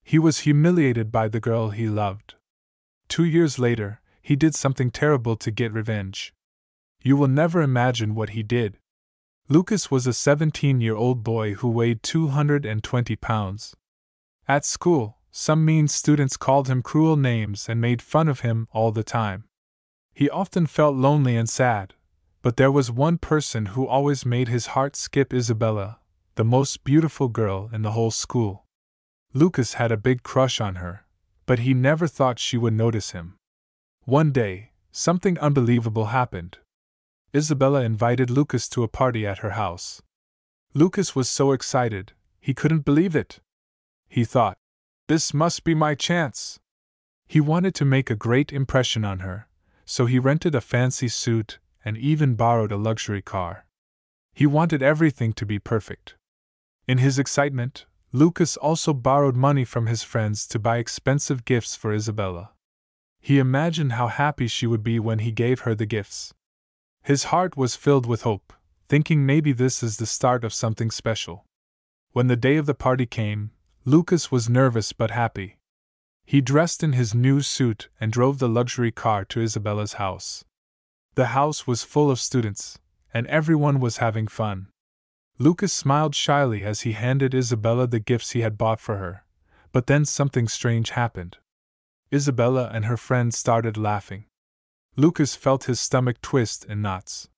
He was humiliated by the girl he loved. 2 years later, he did something terrible to get revenge. You will never imagine what he did. Lucas was a 17-year-old boy who weighed 220 pounds. At school, some mean students called him cruel names and made fun of him all the time. He often felt lonely and sad, but there was one person who always made his heart skip: Isabella, the most beautiful girl in the whole school. Lucas had a big crush on her, but he never thought she would notice him. One day, something unbelievable happened. Isabella invited Lucas to a party at her house. Lucas was so excited, he couldn't believe it. He thought, "This must be my chance." He wanted to make a great impression on her, so he rented a fancy suit and even borrowed a luxury car. He wanted everything to be perfect. In his excitement, Lucas also borrowed money from his friends to buy expensive gifts for Isabella. He imagined how happy she would be when he gave her the gifts. His heart was filled with hope, thinking maybe this is the start of something special. When the day of the party came, Lucas was nervous but happy. He dressed in his new suit and drove the luxury car to Isabella's house. The house was full of students, and everyone was having fun. Lucas smiled shyly as he handed Isabella the gifts he had bought for her, but then something strange happened. Isabella and her friends started laughing. Lucas felt his stomach twist in knots.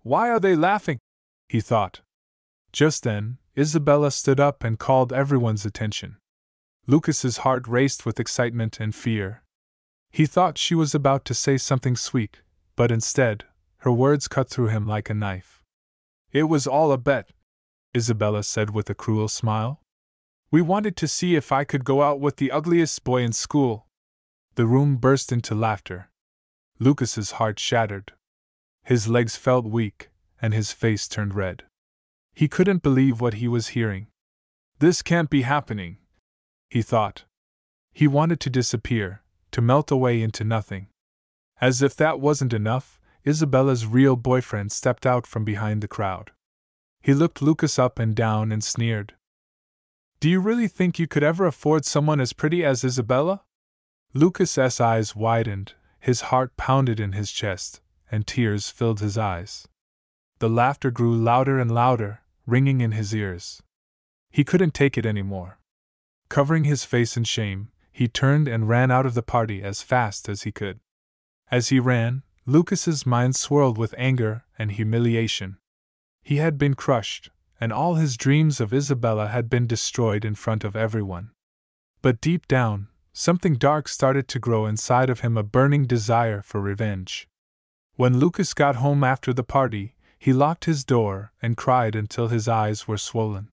"Why are they laughing?" he thought. Just then, Isabella stood up and called everyone's attention. Lucas's heart raced with excitement and fear. He thought she was about to say something sweet, but instead, her words cut through him like a knife. "It was all a bet," Isabella said with a cruel smile. "We wanted to see if I could go out with the ugliest boy in school." The room burst into laughter. Lucas's heart shattered. His legs felt weak, and his face turned red. He couldn't believe what he was hearing. "This can't be happening," he thought. He wanted to disappear, to melt away into nothing. As if that wasn't enough, Isabella's real boyfriend stepped out from behind the crowd. He looked Lucas up and down and sneered. "Do you really think you could ever afford someone as pretty as Isabella?" Lucas's eyes widened, his heart pounded in his chest, and tears filled his eyes. The laughter grew louder and louder, ringing in his ears. He couldn't take it anymore. Covering his face in shame, he turned and ran out of the party as fast as he could. As he ran, Lucas's mind swirled with anger and humiliation. He had been crushed, and all his dreams of Isabella had been destroyed in front of everyone. But deep down, something dark started to grow inside of him, a burning desire for revenge. When Lucas got home after the party, he locked his door and cried until his eyes were swollen.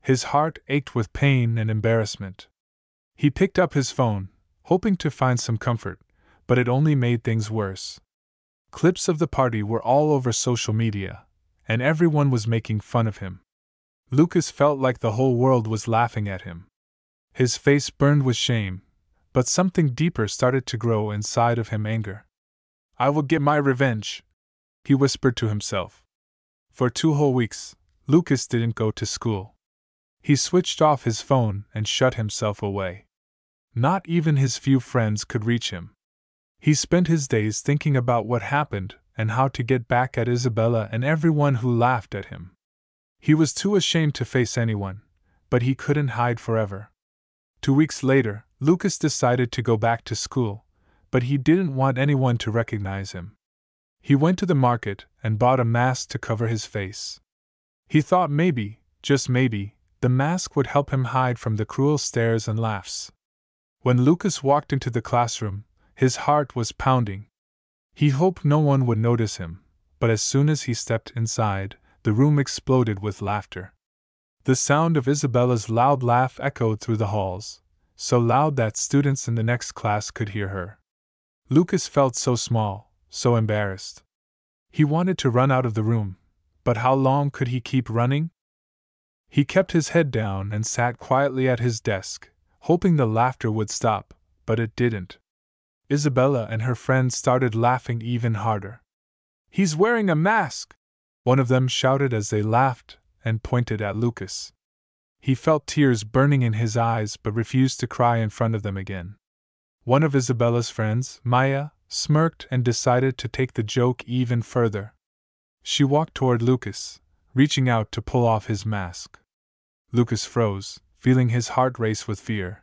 His heart ached with pain and embarrassment. He picked up his phone, hoping to find some comfort, but it only made things worse. Clips of the party were all over social media, and everyone was making fun of him. Lucas felt like the whole world was laughing at him. His face burned with shame, but something deeper started to grow inside of him: anger. "I will get my revenge," he whispered to himself. For 2 whole weeks, Lucas didn't go to school. He switched off his phone and shut himself away. Not even his few friends could reach him. He spent his days thinking about what happened and how to get back at Isabella and everyone who laughed at him. He was too ashamed to face anyone, but he couldn't hide forever. 2 weeks later, Lucas decided to go back to school, but he didn't want anyone to recognize him. He went to the market and bought a mask to cover his face. He thought maybe, just maybe, the mask would help him hide from the cruel stares and laughs. When Lucas walked into the classroom, his heart was pounding. He hoped no one would notice him, but as soon as he stepped inside, the room exploded with laughter. The sound of Isabella's loud laugh echoed through the halls, so loud that students in the next class could hear her. Lucas felt so small, so embarrassed. He wanted to run out of the room, but how long could he keep running? He kept his head down and sat quietly at his desk, hoping the laughter would stop, but it didn't. Isabella and her friends started laughing even harder. "He's wearing a mask!" one of them shouted as they laughed and pointed at Lucas. He felt tears burning in his eyes but refused to cry in front of them again. One of Isabella's friends, Maya, smirked and decided to take the joke even further. She walked toward Lucas, reaching out to pull off his mask. Lucas froze, feeling his heart race with fear.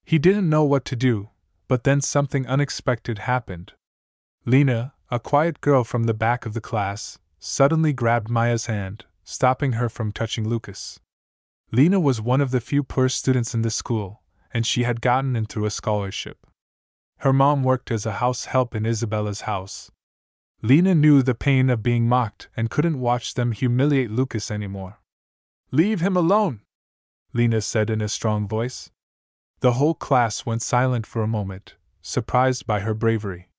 He didn't know what to do, but then something unexpected happened. Lena, a quiet girl from the back of the class, suddenly grabbed Maya's hand, stopping her from touching Lucas. Lena was one of the few poor students in the school, and she had gotten in through a scholarship. Her mom worked as a house help in Isabella's house. Lena knew the pain of being mocked and couldn't watch them humiliate Lucas anymore. "Leave him alone," Lena said in a strong voice. The whole class went silent for a moment, surprised by her bravery.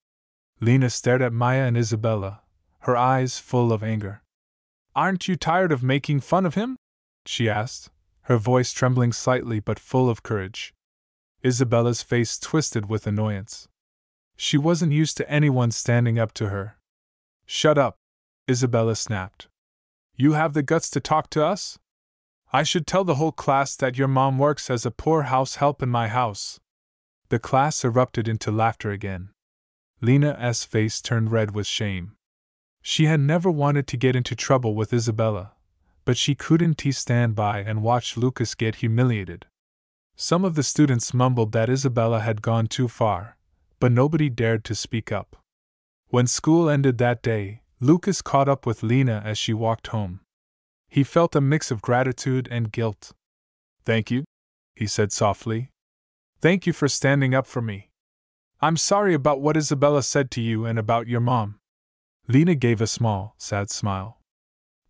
Lena stared at Maya and Isabella, her eyes full of anger. "Aren't you tired of making fun of him?" she asked, her voice trembling slightly but full of courage. Isabella's face twisted with annoyance. She wasn't used to anyone standing up to her. "Shut up," Isabella snapped. "You have the guts to talk to us? I should tell the whole class that your mom works as a poor house help in my house." The class erupted into laughter again. Lena's face turned red with shame. She had never wanted to get into trouble with Isabella, but she couldn't stand by and watch Lucas get humiliated. Some of the students mumbled that Isabella had gone too far, but nobody dared to speak up. When school ended that day, Lucas caught up with Lena as she walked home. He felt a mix of gratitude and guilt. "Thank you," he said softly. "Thank you for standing up for me. I'm sorry about what Isabella said to you and about your mom." Lena gave a small, sad smile.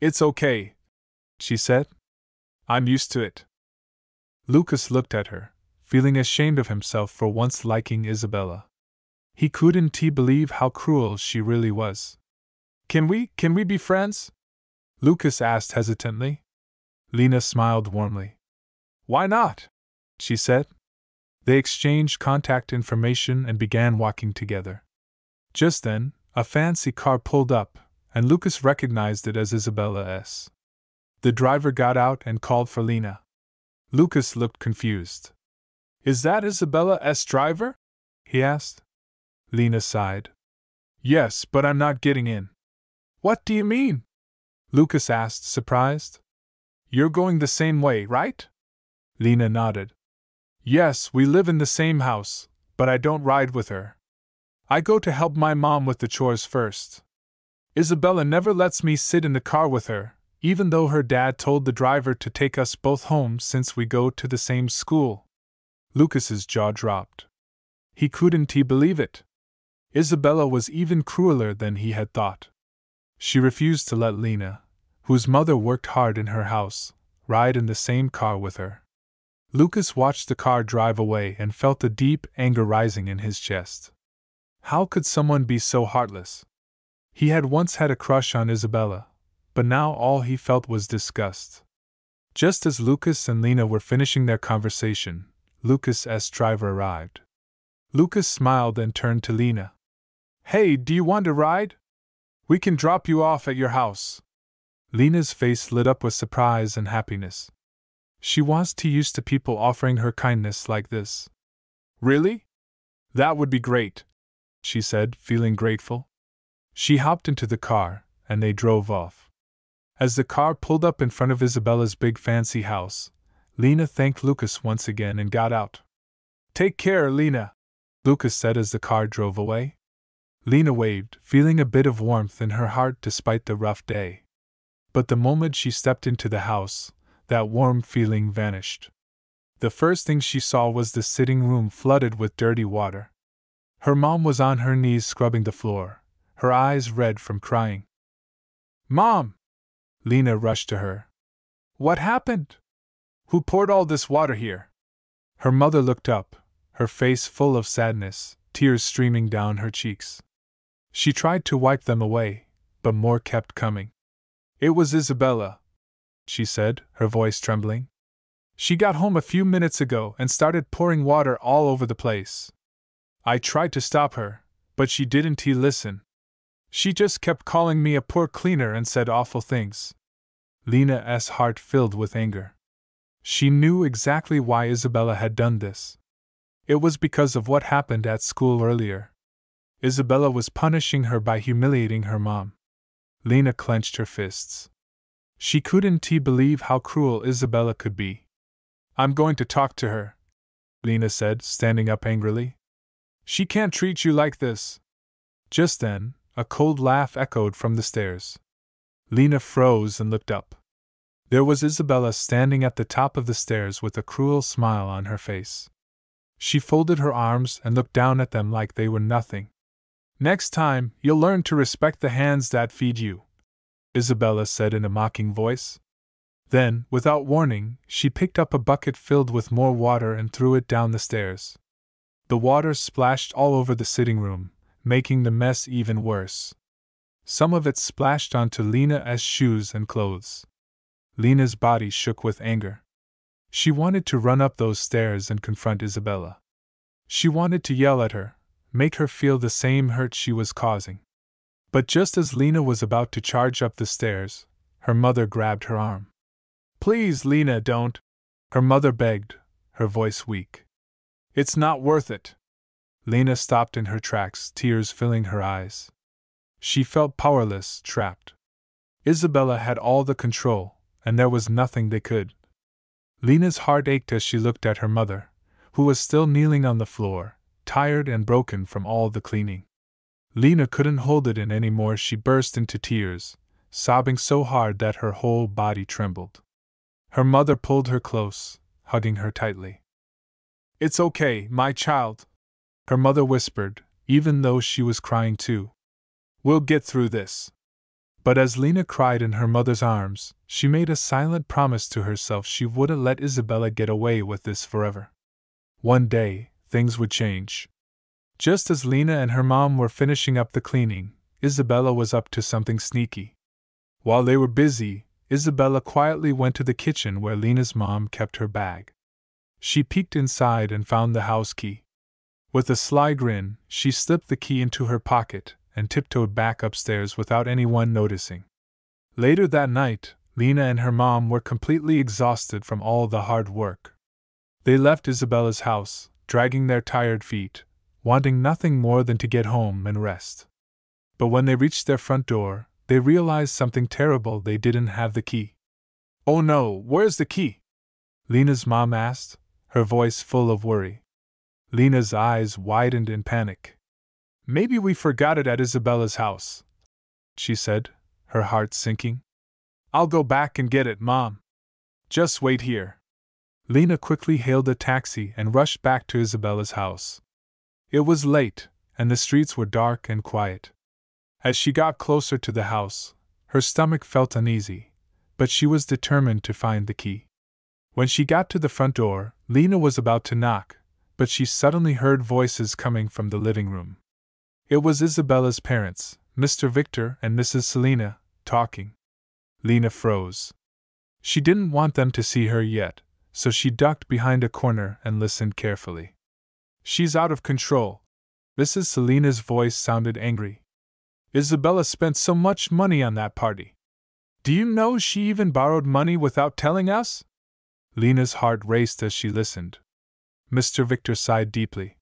"It's okay," she said. "I'm used to it." Lucas looked at her, feeling ashamed of himself for once liking Isabella. He couldn't believe how cruel she really was. Can we be friends?" Lucas asked hesitantly. Lena smiled warmly. "Why not?" she said. They exchanged contact information and began walking together. Just then, a fancy car pulled up, and Lucas recognized it as Isabella's. The driver got out and called for Lena. Lucas looked confused. "Is that Isabella's driver?" he asked. Lena sighed. "Yes, but I'm not getting in." "What do you mean?" Lucas asked, surprised. "You're going the same way, right?" Lena nodded. "Yes, we live in the same house, but I don't ride with her. I go to help my mom with the chores first. Isabella never lets me sit in the car with her, even though her dad told the driver to take us both home since we go to the same school." Lucas's jaw dropped. He couldn't believe it. Isabella was even crueler than he had thought. She refused to let Lena, whose mother worked hard in her house, ride in the same car with her. Lucas watched the car drive away and felt a deep anger rising in his chest. How could someone be so heartless? He had once had a crush on Isabella, but now all he felt was disgust. Just as Lucas and Lena were finishing their conversation, Lucas's driver arrived. Lucas smiled and turned to Lena. "Hey, do you want to ride? We can drop you off at your house." Lena's face lit up with surprise and happiness. She was too used to people offering her kindness like this. "Really? That would be great," she said, feeling grateful. She hopped into the car, and they drove off. As the car pulled up in front of Isabella's big fancy house, Lena thanked Lucas once again and got out. "Take care, Lena," Lucas said as the car drove away. Lena waved, feeling a bit of warmth in her heart despite the rough day. But the moment she stepped into the house, that warm feeling vanished. The first thing she saw was the sitting room flooded with dirty water. Her mom was on her knees scrubbing the floor, her eyes red from crying. "Mom!" Lena rushed to her. "What happened? Who poured all this water here?" Her mother looked up, her face full of sadness, tears streaming down her cheeks. She tried to wipe them away, but more kept coming. "It was Isabella," she said, her voice trembling. "She got home a few minutes ago and started pouring water all over the place. I tried to stop her, but she didn't listen. She just kept calling me a poor cleaner and said awful things." Lena's heart filled with anger. She knew exactly why Isabella had done this. It was because of what happened at school earlier. Isabella was punishing her by humiliating her mom. Lena clenched her fists. She couldn't believe how cruel Isabella could be. "I'm going to talk to her," Lena said, standing up angrily. "She can't treat you like this." Just then, a cold laugh echoed from the stairs. Lena froze and looked up. There was Isabella standing at the top of the stairs with a cruel smile on her face. She folded her arms and looked down at them like they were nothing. "Next time, you'll learn to respect the hands that feed you," Isabella said in a mocking voice. Then, without warning, she picked up a bucket filled with more water and threw it down the stairs. The water splashed all over the sitting room, making the mess even worse. Some of it splashed onto Lena's shoes and clothes. Lena's body shook with anger. She wanted to run up those stairs and confront Isabella. She wanted to yell at her, make her feel the same hurt she was causing. But just as Lena was about to charge up the stairs, her mother grabbed her arm. "Please, Lena, don't," her mother begged, her voice weak. "It's not worth it." Lena stopped in her tracks, tears filling her eyes. She felt powerless, trapped. Isabella had all the control, and there was nothing they could. Lena's heart ached as she looked at her mother, who was still kneeling on the floor, tired and broken from all the cleaning. Lena couldn't hold it in any more. She burst into tears, sobbing so hard that her whole body trembled. Her mother pulled her close, hugging her tightly. "It's okay, my child," her mother whispered, even though she was crying too. "We'll get through this." But as Lena cried in her mother's arms, she made a silent promise to herself she wouldn't let Isabella get away with this forever. One day, things would change. Just as Lena and her mom were finishing up the cleaning, Isabella was up to something sneaky. While they were busy, Isabella quietly went to the kitchen where Lena's mom kept her bag. She peeked inside and found the house key. With a sly grin, she slipped the key into her pocket and tiptoed back upstairs without anyone noticing. Later that night, Lena and her mom were completely exhausted from all the hard work. They left Isabella's house, dragging their tired feet, wanting nothing more than to get home and rest. But when they reached their front door, they realized something terrible: they didn't have the key. "Oh no, where's the key?" Lena's mom asked, her voice full of worry. Lena's eyes widened in panic. "Maybe we forgot it at Isabella's house," she said, her heart sinking. "I'll go back and get it, Mom. Just wait here." Lena quickly hailed a taxi and rushed back to Isabella's house. It was late, and the streets were dark and quiet. As she got closer to the house, her stomach felt uneasy, but she was determined to find the key. When she got to the front door, Lena was about to knock, but she suddenly heard voices coming from the living room. It was Isabella's parents, Mr. Victor and Mrs. Selina, talking. Lena froze. She didn't want them to see her yet, so she ducked behind a corner and listened carefully. "She's out of control." Mrs. Selina's voice sounded angry. "Isabella spent so much money on that party. Do you know she even borrowed money without telling us?" Lena's heart raced as she listened. Mr. Victor sighed deeply.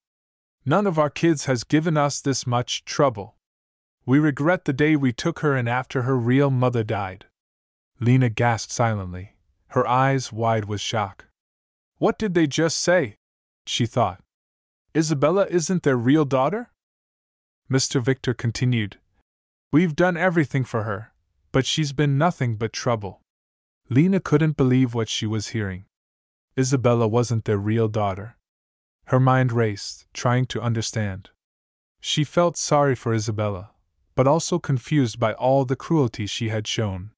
"None of our kids has given us this much trouble. We regret the day we took her in after her real mother died." Lena gasped silently, her eyes wide with shock. What did they just say? She thought. Isabella isn't their real daughter? Mr. Victor continued. "We've done everything for her, but she's been nothing but trouble." Lena couldn't believe what she was hearing. Isabella wasn't their real daughter. Her mind raced, trying to understand. She felt sorry for Isabella, but also confused by all the cruelty she had shown.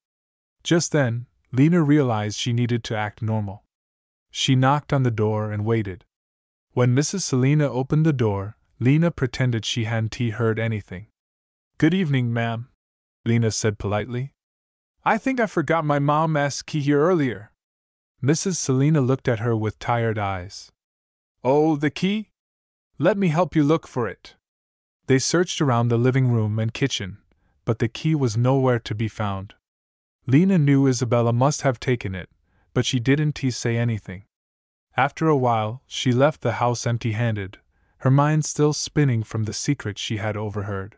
Just then, Lena realized she needed to act normal. She knocked on the door and waited. When Mrs. Selina opened the door, Lena pretended she hadn't heard anything. "Good evening, ma'am," Lena said politely. "I think I forgot my mom's key here earlier." Mrs. Selina looked at her with tired eyes. "Oh, the key? Let me help you look for it." They searched around the living room and kitchen, but the key was nowhere to be found. Lena knew Isabella must have taken it, but she didn't say anything. After a while, she left the house empty-handed, her mind still spinning from the secret she had overheard.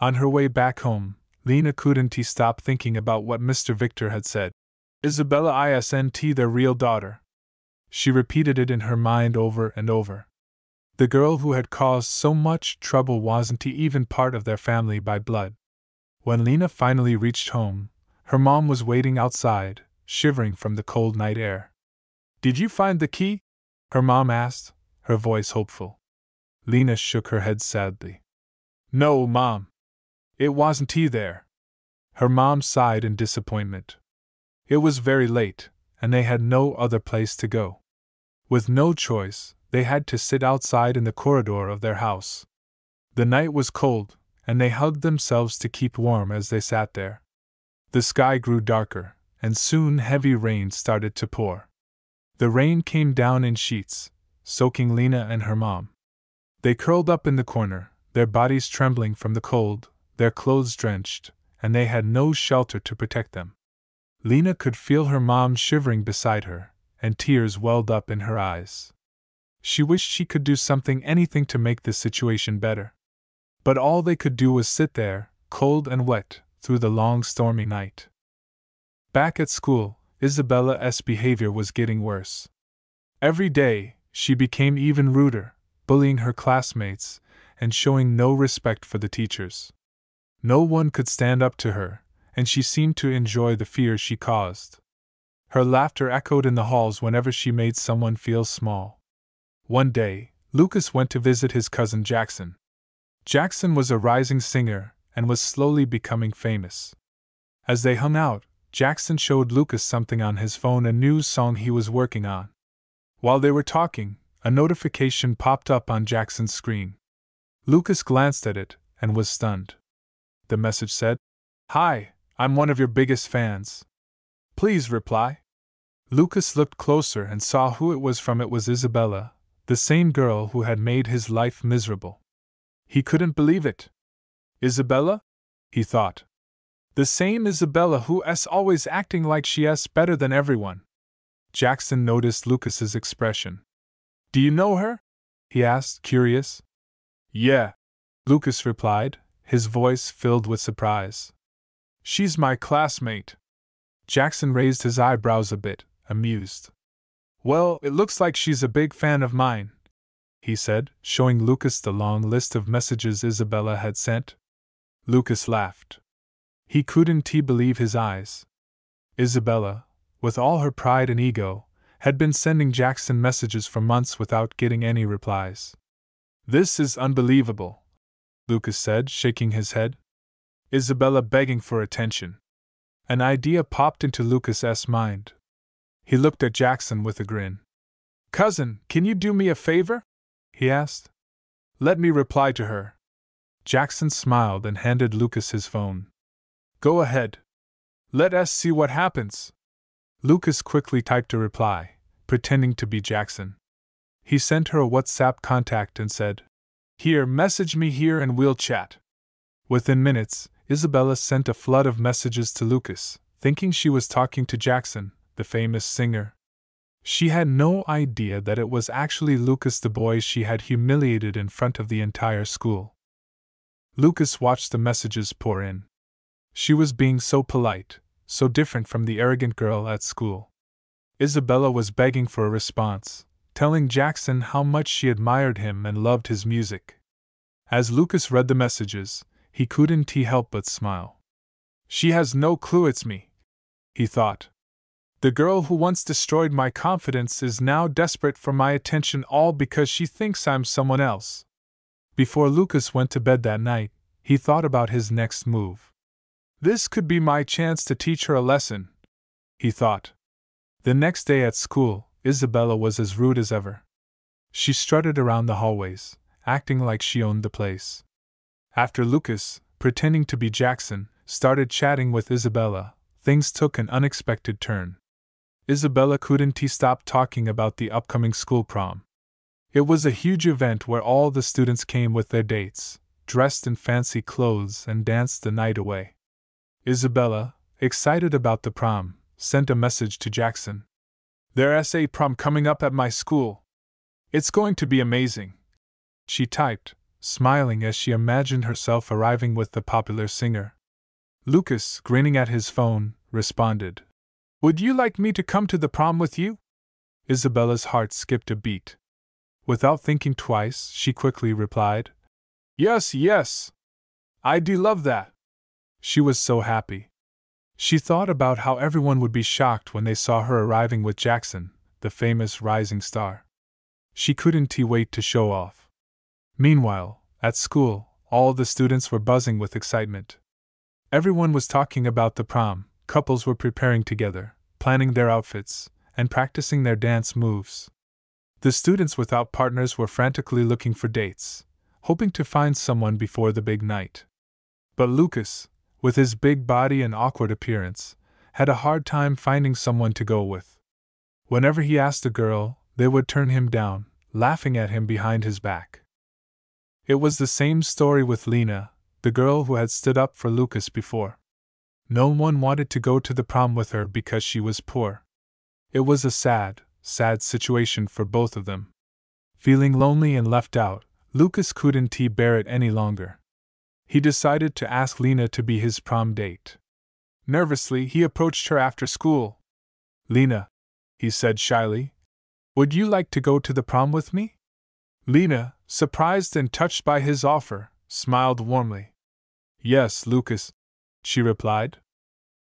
On her way back home, Lena couldn't stop thinking about what Mr. Victor had said. Isabella isn't their real daughter. She repeated it in her mind over and over. The girl who had caused so much trouble wasn't even part of their family by blood. When Lena finally reached home, her mom was waiting outside, shivering from the cold night air. "Did you find the key?" her mom asked, her voice hopeful. Lena shook her head sadly. "No, Mom. It wasn't there." Her mom sighed in disappointment. It was very late, and they had no other place to go. With no choice, they had to sit outside in the corridor of their house. The night was cold, and they hugged themselves to keep warm as they sat there. The sky grew darker, and soon heavy rain started to pour. The rain came down in sheets, soaking Lena and her mom. They curled up in the corner, their bodies trembling from the cold, their clothes drenched, and they had no shelter to protect them. Lena could feel her mom shivering beside her, and tears welled up in her eyes. She wished she could do anything to make the situation better. But all they could do was sit there, cold and wet, through the long stormy night. Back at school, Isabella's behavior was getting worse. Every day, she became even ruder, bullying her classmates, and showing no respect for the teachers. No one could stand up to her, and she seemed to enjoy the fear she caused. Her laughter echoed in the halls whenever she made someone feel small. One day, Lucas went to visit his cousin Jackson. Jackson was a rising singer, and was slowly becoming famous. As they hung out, Jackson showed Lucas something on his phone, a new song he was working on. While they were talking, a notification popped up on Jackson's screen. Lucas glanced at it, and was stunned. The message said, "Hi, I'm one of your biggest fans. Please reply." Lucas looked closer and saw who it was from. It was Isabella, the same girl who had made his life miserable. He couldn't believe it. Isabella? He thought. The same Isabella who's always acting like she's better than everyone. Jackson noticed Lucas's expression. "Do you know her?" he asked, curious. "Yeah," Lucas replied, his voice filled with surprise. "She's my classmate." Jackson raised his eyebrows a bit, amused. "Well, it looks like she's a big fan of mine," he said, showing Lucas the long list of messages Isabella had sent. Lucas laughed. He couldn't believe his eyes. Isabella, with all her pride and ego, had been sending Jackson messages for months without getting any replies. "This is unbelievable," Lucas said, shaking his head. Isabella begging for attention. An idea popped into Lucas's mind. He looked at Jackson with a grin. "Cousin, can you do me a favor?" he asked. "Let me reply to her." Jackson smiled and handed Lucas his phone. "Go ahead. Let us see what happens." Lucas quickly typed a reply, pretending to be Jackson. He sent her a WhatsApp contact and said, "Here, message me here and we'll chat." Within minutes, Isabella sent a flood of messages to Lucas, thinking she was talking to Jackson, the famous singer. She had no idea that it was actually Lucas, the boy she had humiliated in front of the entire school. Lucas watched the messages pour in. She was being so polite, so different from the arrogant girl at school. Isabella was begging for a response, telling Jackson how much she admired him and loved his music. As Lucas read the messages, he couldn't help but smile. "She has no clue it's me," he thought. "The girl who once destroyed my confidence is now desperate for my attention, all because she thinks I'm someone else." Before Lucas went to bed that night, he thought about his next move. "This could be my chance to teach her a lesson," he thought. The next day at school, Isabella was as rude as ever. She strutted around the hallways, acting like she owned the place. After Lucas, pretending to be Jackson, started chatting with Isabella, things took an unexpected turn. Isabella couldn't stop talking about the upcoming school prom. It was a huge event where all the students came with their dates, dressed in fancy clothes, and danced the night away. Isabella, excited about the prom, sent a message to Jackson. There's a prom coming up at my school. It's going to be amazing, she typed, smiling as she imagined herself arriving with the popular singer. Lucas, grinning at his phone, responded, "Would you like me to come to the prom with you?" Isabella's heart skipped a beat. Without thinking twice, she quickly replied, "Yes, yes. I'd love that." She was so happy. She thought about how everyone would be shocked when they saw her arriving with Jackson, the famous rising star. She couldn't wait to show off. Meanwhile, at school, all the students were buzzing with excitement. Everyone was talking about the prom, couples were preparing together, planning their outfits, and practicing their dance moves. The students without partners were frantically looking for dates, hoping to find someone before the big night. But Lucas, with his big body and awkward appearance, had a hard time finding someone to go with. Whenever he asked a girl, they would turn him down, laughing at him behind his back. It was the same story with Lena, the girl who had stood up for Lucas before. No one wanted to go to the prom with her because she was poor. It was a sad, sad situation for both of them. Feeling lonely and left out, Lucas couldn't bear it any longer. He decided to ask Lena to be his prom date. Nervously, he approached her after school. "Lena," he said shyly, "would you like to go to the prom with me?" Lena, surprised and touched by his offer, smiled warmly. "Yes, Lucas," she replied.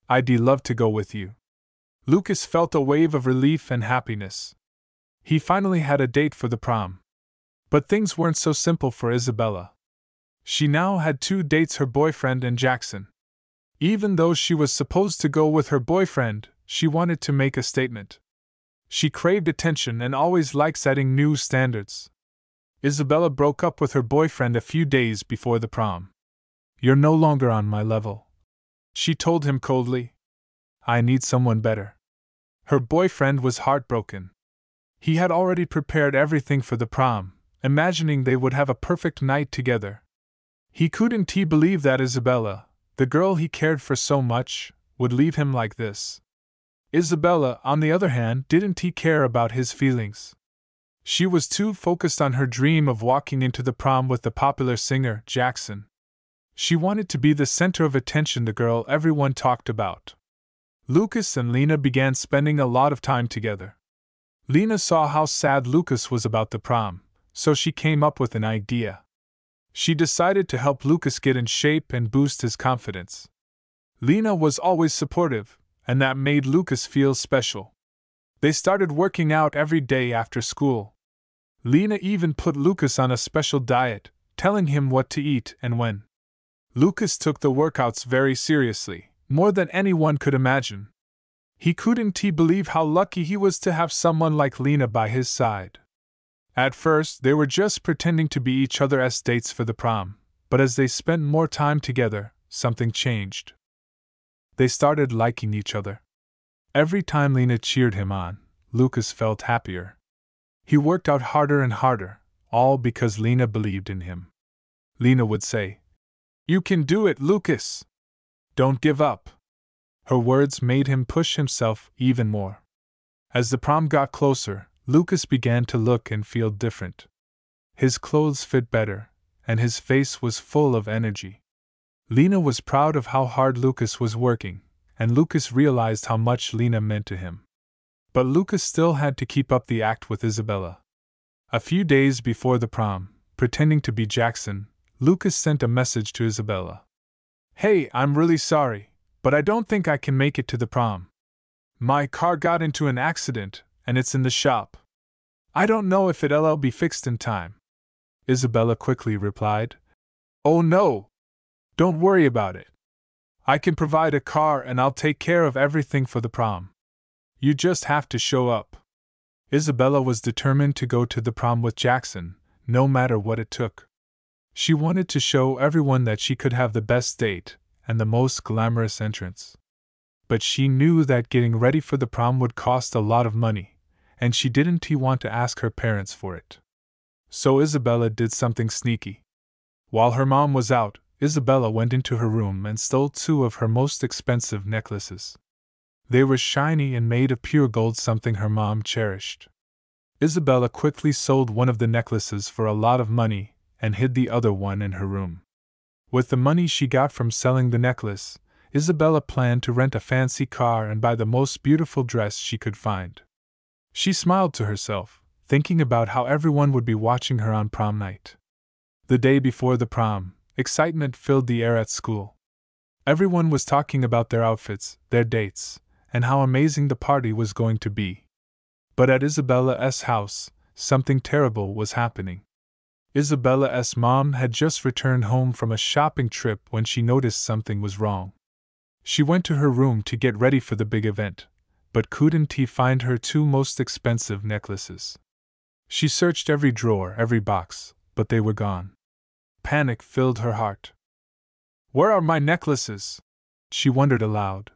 "I'd love to go with you." Lucas felt a wave of relief and happiness. He finally had a date for the prom. But things weren't so simple for Isabella. She now had two dates, her boyfriend and Jackson. Even though she was supposed to go with her boyfriend, she wanted to make a statement. She craved attention and always liked setting new standards. Isabella broke up with her boyfriend a few days before the prom. "You're no longer on my level," she told him coldly. "I need someone better." Her boyfriend was heartbroken. He had already prepared everything for the prom, imagining they would have a perfect night together. He couldn't believe that Isabella, the girl he cared for so much, would leave him like this. Isabella, on the other hand, didn't care about his feelings. She was too focused on her dream of walking into the prom with the popular singer, Jackson. She wanted to be the center of attention, the girl everyone talked about. Lucas and Lena began spending a lot of time together. Lena saw how sad Lucas was about the prom, so she came up with an idea. She decided to help Lucas get in shape and boost his confidence. Lena was always supportive, and that made Lucas feel special. They started working out every day after school. Lena even put Lucas on a special diet, telling him what to eat and when. Lucas took the workouts very seriously, more than anyone could imagine. He couldn't believe how lucky he was to have someone like Lena by his side. At first, they were just pretending to be each other's dates for the prom, but as they spent more time together, something changed. They started liking each other. Every time Lena cheered him on, Lucas felt happier. He worked out harder and harder, all because Lena believed in him. Lena would say, "You can do it, Lucas! Don't give up." Her words made him push himself even more. As the prom got closer, Lucas began to look and feel different. His clothes fit better, and his face was full of energy. Lena was proud of how hard Lucas was working, and Lucas realized how much Lena meant to him. But Lucas still had to keep up the act with Isabella. A few days before the prom, pretending to be Jackson, Lucas sent a message to Isabella. "Hey, I'm really sorry, but I don't think I can make it to the prom. My car got into an accident, and it's in the shop. I don't know if it'll be fixed in time." Isabella quickly replied, "Oh no! Don't worry about it. I can provide a car and I'll take care of everything for the prom. You just have to show up." Isabella was determined to go to the prom with Jackson, no matter what it took. She wanted to show everyone that she could have the best date and the most glamorous entrance. But she knew that getting ready for the prom would cost a lot of money, and she didn't want to ask her parents for it. So Isabella did something sneaky. While her mom was out, Isabella went into her room and stole two of her most expensive necklaces. They were shiny and made of pure gold, something her mom cherished. Isabella quickly sold one of the necklaces for a lot of money and hid the other one in her room. With the money she got from selling the necklace, Isabella planned to rent a fancy car and buy the most beautiful dress she could find. She smiled to herself, thinking about how everyone would be watching her on prom night. The day before the prom, excitement filled the air at school. Everyone was talking about their outfits, their dates, and how amazing the party was going to be. But at Isabella's house, something terrible was happening. Isabella's mom had just returned home from a shopping trip when she noticed something was wrong. She went to her room to get ready for the big event, but couldn't find her two most expensive necklaces. She searched every drawer, every box, but they were gone. Panic filled her heart. "Where are my necklaces?" she wondered aloud.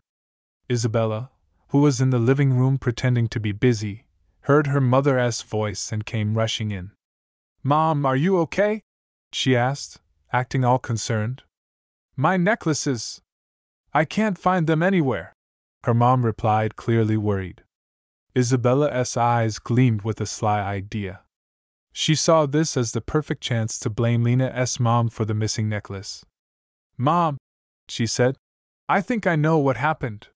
Isabella, who was in the living room pretending to be busy, heard her mother's voice and came rushing in. "Mom, are you okay?" she asked, acting all concerned. "My necklaces! I can't find them anywhere," her mom replied, clearly worried. Isabella's eyes gleamed with a sly idea. She saw this as the perfect chance to blame Lena's mom for the missing necklace. "Mom," she said, "I think I know what happened.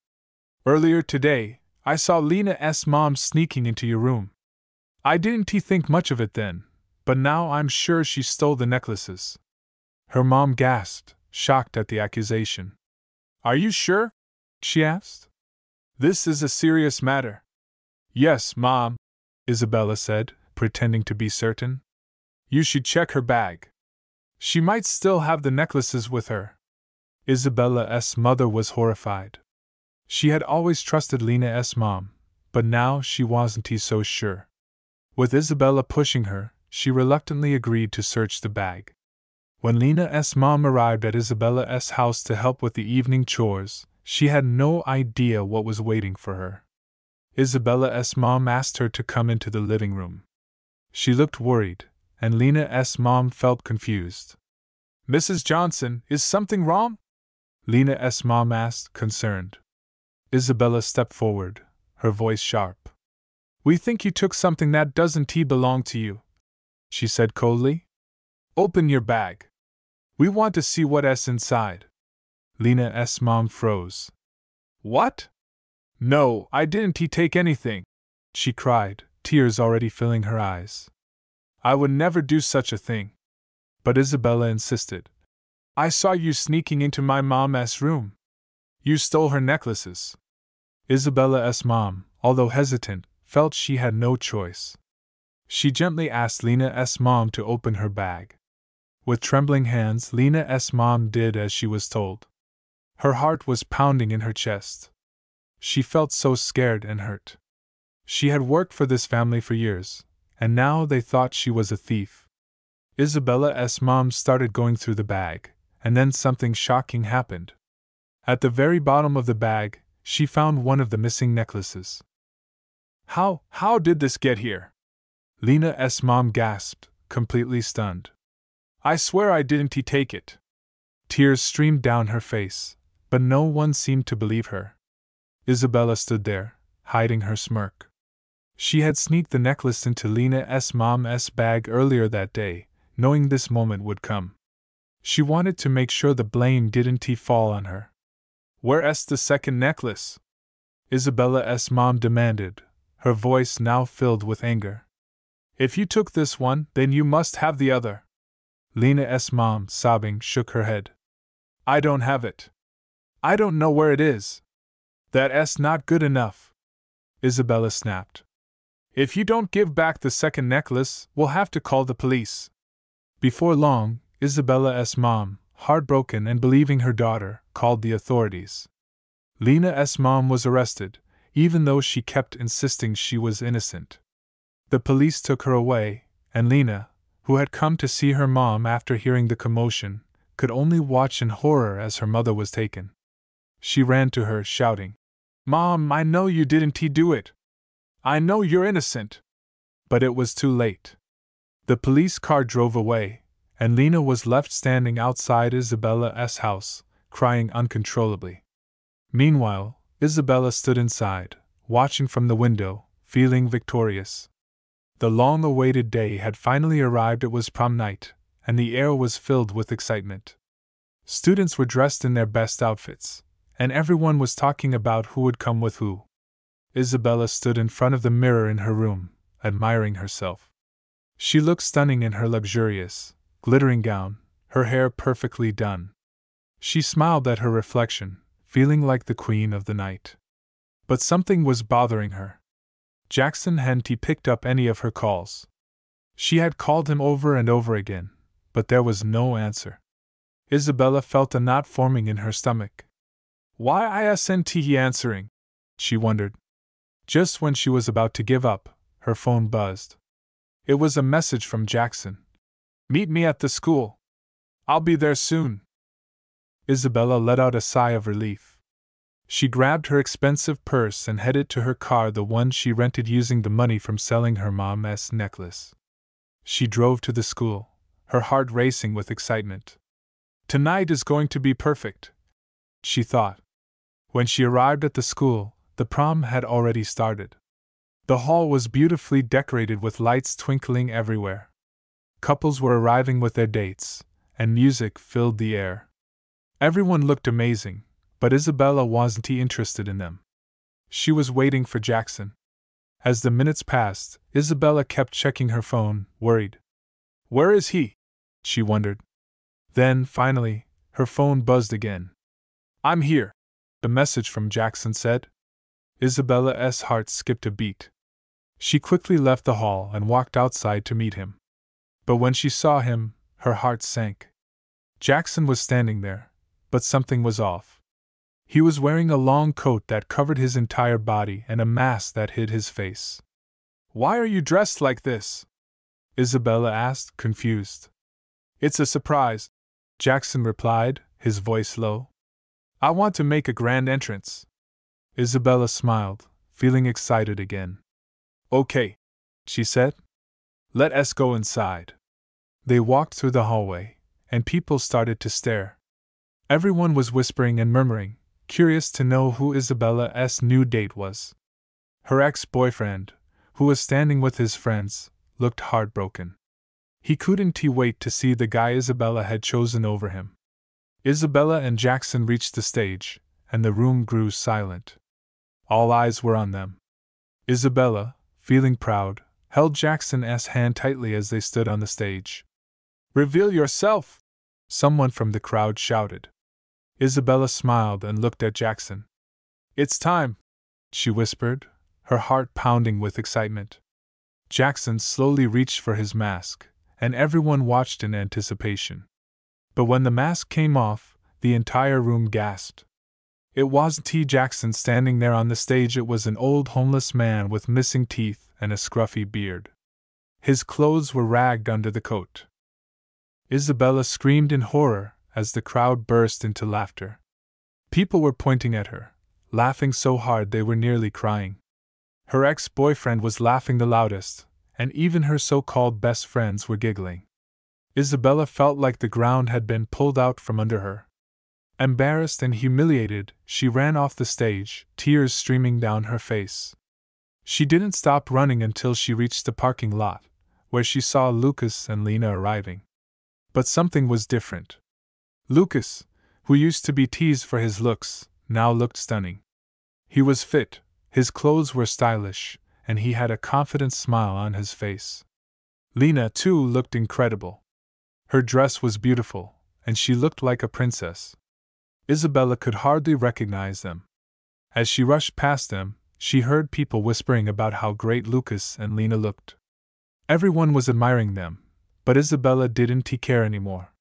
Earlier today, I saw Lena's mom sneaking into your room. I didn't think much of it then, but now I'm sure she stole the necklaces." Her mom gasped, shocked at the accusation. "Are you sure?" she asked. "This is a serious matter." "Yes, Mom," Isabella said, pretending to be certain. "You should check her bag. She might still have the necklaces with her." Isabella's mother was horrified. She had always trusted Lena's mom, but now she wasn't so sure. With Isabella pushing her, she reluctantly agreed to search the bag. When Lena's mom arrived at Isabella's house to help with the evening chores, she had no idea what was waiting for her. Isabella's mom asked her to come into the living room. She looked worried, and Lena's mom felt confused. "Mrs. Johnson, is something wrong?" Lena's mom asked, concerned. Isabella stepped forward, her voice sharp. "We think you took something that doesn't belong to you," she said coldly. "Open your bag. We want to see what's inside." Lena's mom froze. "What? No, I didn't take anything," she cried, tears already filling her eyes. "I would never do such a thing." But Isabella insisted. "I saw you sneaking into my mom's room. You stole her necklaces." Isabella's mom, although hesitant, felt she had no choice. She gently asked Lena's mom to open her bag. With trembling hands, Lena's mom did as she was told. Her heart was pounding in her chest. She felt so scared and hurt. She had worked for this family for years, and now they thought she was a thief. Isabella's mom started going through the bag, and then something shocking happened. At the very bottom of the bag, she found one of the missing necklaces. How did this get here?" Lena's mom gasped, completely stunned. "I swear I didn't take it." Tears streamed down her face, but no one seemed to believe her. Isabella stood there, hiding her smirk. She had sneaked the necklace into Lena's mom's bag earlier that day, knowing this moment would come. She wanted to make sure the blame didn't fall on her. "Where's the second necklace?" Isabella's mom demanded, her voice now filled with anger. "If you took this one, then you must have the other." Lena's mom, sobbing, shook her head. "I don't have it. I don't know where it is." "That's not good enough," Isabella snapped. "If you don't give back the second necklace, we'll have to call the police." Before long, Isabella's mom, heartbroken and believing her daughter, called the authorities. Lena's mom was arrested, even though she kept insisting she was innocent. The police took her away, and Lena, who had come to see her mom after hearing the commotion, could only watch in horror as her mother was taken. She ran to her, shouting, "Mom, I know you didn't do it. I know you're innocent." But it was too late. The police car drove away, and Lena was left standing outside Isabella's house, crying uncontrollably. Meanwhile, Isabella stood inside, watching from the window, feeling victorious. The long-awaited day had finally arrived. It was prom night, and the air was filled with excitement. Students were dressed in their best outfits, and everyone was talking about who would come with who. Isabella stood in front of the mirror in her room, admiring herself. She looked stunning in her luxurious, glittering gown, her hair perfectly done. She smiled at her reflection, feeling like the queen of the night. But something was bothering her. Jackson hadn't picked up any of her calls. She had called him over and over again, but there was no answer. Isabella felt a knot forming in her stomach. Why isn't he answering? She wondered. Just when she was about to give up, her phone buzzed. It was a message from Jackson. Meet me at the school. I'll be there soon. Isabella let out a sigh of relief. She grabbed her expensive purse and headed to her car, the one she rented using the money from selling her mom's necklace. She drove to the school, her heart racing with excitement. Tonight is going to be perfect, she thought. When she arrived at the school, the prom had already started. The hall was beautifully decorated with lights twinkling everywhere. Couples were arriving with their dates, and music filled the air. Everyone looked amazing, but Isabella wasn't interested in them. She was waiting for Jackson. As the minutes passed, Isabella kept checking her phone, worried. Where is he? She wondered. Then, finally, her phone buzzed again. I'm here, the message from Jackson said. Isabella's heart skipped a beat. She quickly left the hall and walked outside to meet him. But when she saw him, her heart sank. Jackson was standing there, but something was off. He was wearing a long coat that covered his entire body and a mask that hid his face. Why are you dressed like this? Isabella asked, confused. It's a surprise, Jackson replied, his voice low. I want to make a grand entrance. Isabella smiled, feeling excited again. Okay, she said. Let us go inside. They walked through the hallway, and people started to stare. Everyone was whispering and murmuring, curious to know who Isabella's new date was. Her ex-boyfriend, who was standing with his friends, looked heartbroken. He couldn't wait to see the guy Isabella had chosen over him. Isabella and Jackson reached the stage, and the room grew silent. All eyes were on them. Isabella, feeling proud, held Jackson's hand tightly as they stood on the stage. Reveal yourself! Someone from the crowd shouted. Isabella smiled and looked at Jackson. It's time, she whispered, her heart pounding with excitement. Jackson slowly reached for his mask, and everyone watched in anticipation. But when the mask came off, the entire room gasped. It wasn't Jackson standing there on the stage, it was an old homeless man with missing teeth and a scruffy beard. His clothes were ragged under the coat. Isabella screamed in horror as the crowd burst into laughter. People were pointing at her, laughing so hard they were nearly crying. Her ex-boyfriend was laughing the loudest, and even her so-called best friends were giggling. Isabella felt like the ground had been pulled out from under her. Embarrassed and humiliated, she ran off the stage, tears streaming down her face. She didn't stop running until she reached the parking lot, where she saw Lucas and Lena arriving. But something was different. Lucas, who used to be teased for his looks, now looked stunning. He was fit, his clothes were stylish, and he had a confident smile on his face. Lena, too, looked incredible. Her dress was beautiful, and she looked like a princess. Isabella could hardly recognize them. As she rushed past them, she heard people whispering about how great Lucas and Lena looked. Everyone was admiring them, but Isabella didn't care anymore.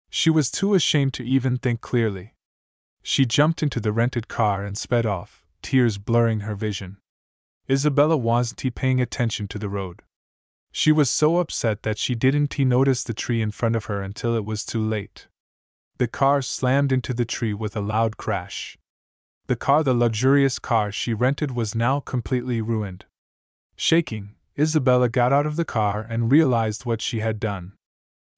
She was too ashamed to even think clearly. She jumped into the rented car and sped off, tears blurring her vision. Isabella wasn't paying attention to the road. She was so upset that she didn't notice the tree in front of her until it was too late. The car slammed into the tree with a loud crash. The luxurious car she rented, was now completely ruined. Shaking, Isabella got out of the car and realized what she had done.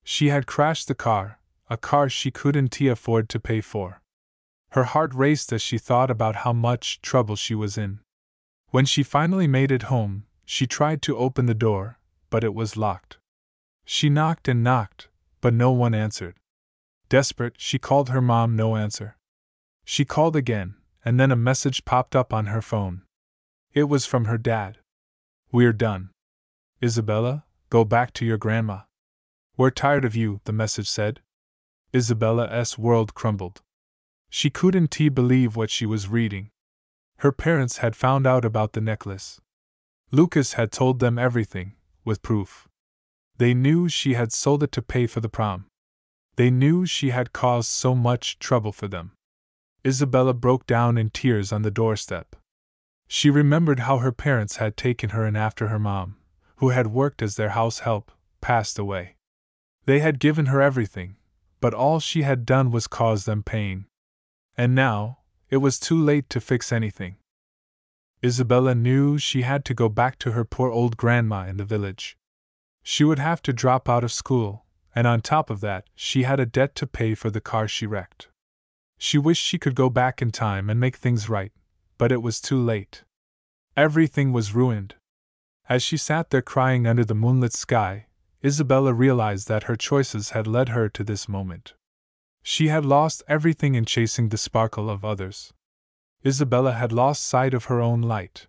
She had crashed the car, a car she couldn't afford to pay for. Her heart raced as she thought about how much trouble she was in. When she finally made it home, she tried to open the door, but it was locked. She knocked and knocked, but no one answered. Desperate, she called her mom, no answer. She called again, and then a message popped up on her phone. It was from her dad. "We're done. Isabella, go back to your grandma. We're tired of you," the message said. Isabella's world crumbled. She couldn't believe what she was reading. Her parents had found out about the necklace. Lucas had told them everything, with proof. They knew she had sold it to pay for the prom. They knew she had caused so much trouble for them. Isabella broke down in tears on the doorstep. She remembered how her parents had taken her in after her mom, who had worked as their house help, passed away. They had given her everything, but all she had done was cause them pain. And now, it was too late to fix anything. Isabella knew she had to go back to her poor old grandma in the village. She would have to drop out of school, and on top of that, she had a debt to pay for the car she wrecked. She wished she could go back in time and make things right, but it was too late. Everything was ruined. As she sat there crying under the moonlit sky, Isabella realized that her choices had led her to this moment. She had lost everything in chasing the sparkle of others. Isabella had lost sight of her own light.